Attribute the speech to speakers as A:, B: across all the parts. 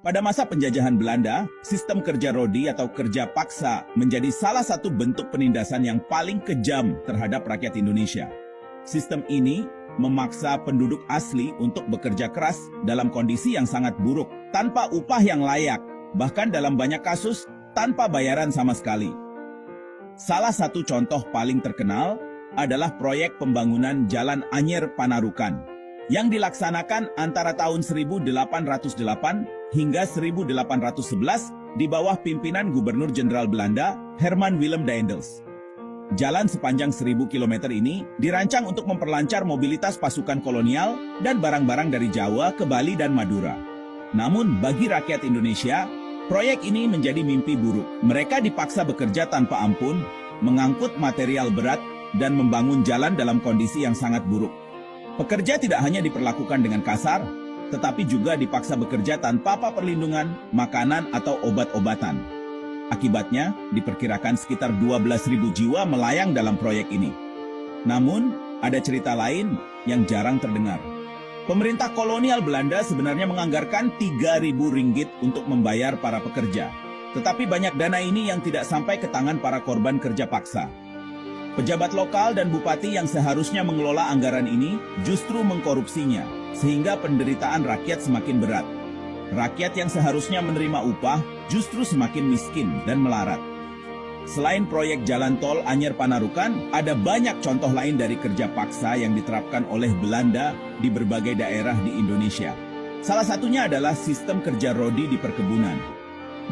A: Pada masa penjajahan Belanda, sistem kerja rodi atau kerja paksa menjadi salah satu bentuk penindasan yang paling kejam terhadap rakyat Indonesia. Sistem ini memaksa penduduk asli untuk bekerja keras dalam kondisi yang sangat buruk, tanpa upah yang layak, bahkan dalam banyak kasus tanpa bayaran sama sekali. Salah satu contoh paling terkenal adalah proyek pembangunan Jalan Anyer Panarukan yang dilaksanakan antara tahun 1808 hingga 1811 di bawah pimpinan Gubernur Jenderal Belanda Herman Willem Daendels. Jalan sepanjang 1000 km ini dirancang untuk memperlancar mobilitas pasukan kolonial dan barang-barang dari Jawa ke Bali dan Madura. Namun bagi rakyat Indonesia, proyek ini menjadi mimpi buruk. Mereka dipaksa bekerja tanpa ampun, mengangkut material berat, dan membangun jalan dalam kondisi yang sangat buruk. Pekerja tidak hanya diperlakukan dengan kasar, tetapi juga dipaksa bekerja tanpa perlindungan, makanan, atau obat-obatan. Akibatnya, diperkirakan sekitar 12.000 jiwa melayang dalam proyek ini. Namun, ada cerita lain yang jarang terdengar. Pemerintah kolonial Belanda sebenarnya menganggarkan 3.000 ringgit untuk membayar para pekerja. Tetapi banyak dana ini yang tidak sampai ke tangan para korban kerja paksa. Pejabat lokal dan bupati yang seharusnya mengelola anggaran ini justru mengkorupsinya, sehingga penderitaan rakyat semakin berat. Rakyat yang seharusnya menerima upah justru semakin miskin dan melarat. Selain proyek jalan tol Anyer Panarukan, ada banyak contoh lain dari kerja paksa yang diterapkan oleh Belanda di berbagai daerah di Indonesia. Salah satunya adalah sistem kerja rodi di perkebunan.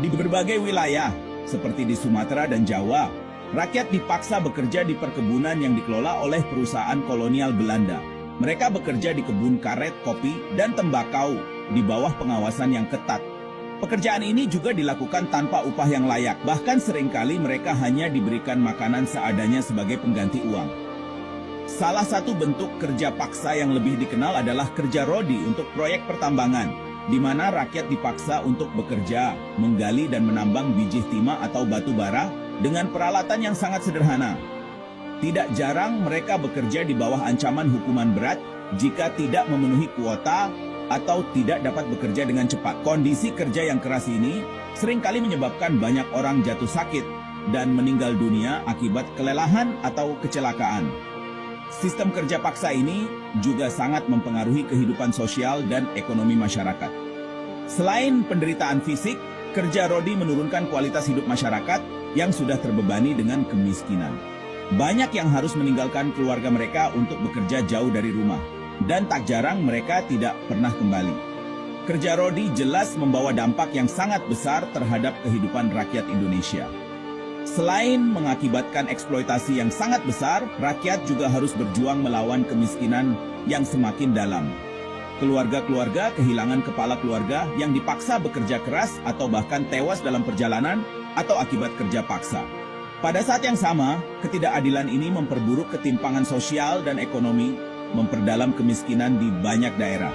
A: Di berbagai wilayah, seperti di Sumatera dan Jawa, rakyat dipaksa bekerja di perkebunan yang dikelola oleh perusahaan kolonial Belanda. Mereka bekerja di kebun karet, kopi, dan tembakau di bawah pengawasan yang ketat. Pekerjaan ini juga dilakukan tanpa upah yang layak, bahkan seringkali mereka hanya diberikan makanan seadanya sebagai pengganti uang. Salah satu bentuk kerja paksa yang lebih dikenal adalah kerja rodi untuk proyek pertambangan, di mana rakyat dipaksa untuk bekerja, menggali dan menambang biji timah atau batu bara dengan peralatan yang sangat sederhana. Tidak jarang mereka bekerja di bawah ancaman hukuman berat jika tidak memenuhi kuota atau tidak dapat bekerja dengan cepat. Kondisi kerja yang keras ini seringkali menyebabkan banyak orang jatuh sakit dan meninggal dunia akibat kelelahan atau kecelakaan. Sistem kerja paksa ini juga sangat mempengaruhi kehidupan sosial dan ekonomi masyarakat. Selain penderitaan fisik, kerja rodi menurunkan kualitas hidup masyarakat yang sudah terbebani dengan kemiskinan. Banyak yang harus meninggalkan keluarga mereka untuk bekerja jauh dari rumah, dan tak jarang mereka tidak pernah kembali. Kerja rodi jelas membawa dampak yang sangat besar terhadap kehidupan rakyat Indonesia. Selain mengakibatkan eksploitasi yang sangat besar, rakyat juga harus berjuang melawan kemiskinan yang semakin dalam. Keluarga-keluarga kehilangan kepala keluarga yang dipaksa bekerja keras atau bahkan tewas dalam perjalanan atau akibat kerja paksa. Pada saat yang sama, ketidakadilan ini memperburuk ketimpangan sosial dan ekonomi, memperdalam kemiskinan di banyak daerah.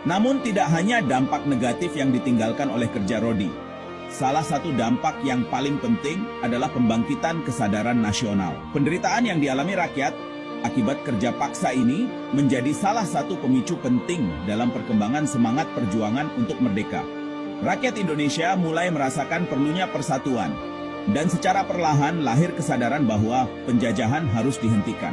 A: Namun tidak hanya dampak negatif yang ditinggalkan oleh kerja rodi. Salah satu dampak yang paling penting adalah pembangkitan kesadaran nasional. Penderitaan yang dialami rakyat akibat kerja paksa ini menjadi salah satu pemicu penting dalam perkembangan semangat perjuangan untuk merdeka. Rakyat Indonesia mulai merasakan perlunya persatuan, dan secara perlahan lahir kesadaran bahwa penjajahan harus dihentikan.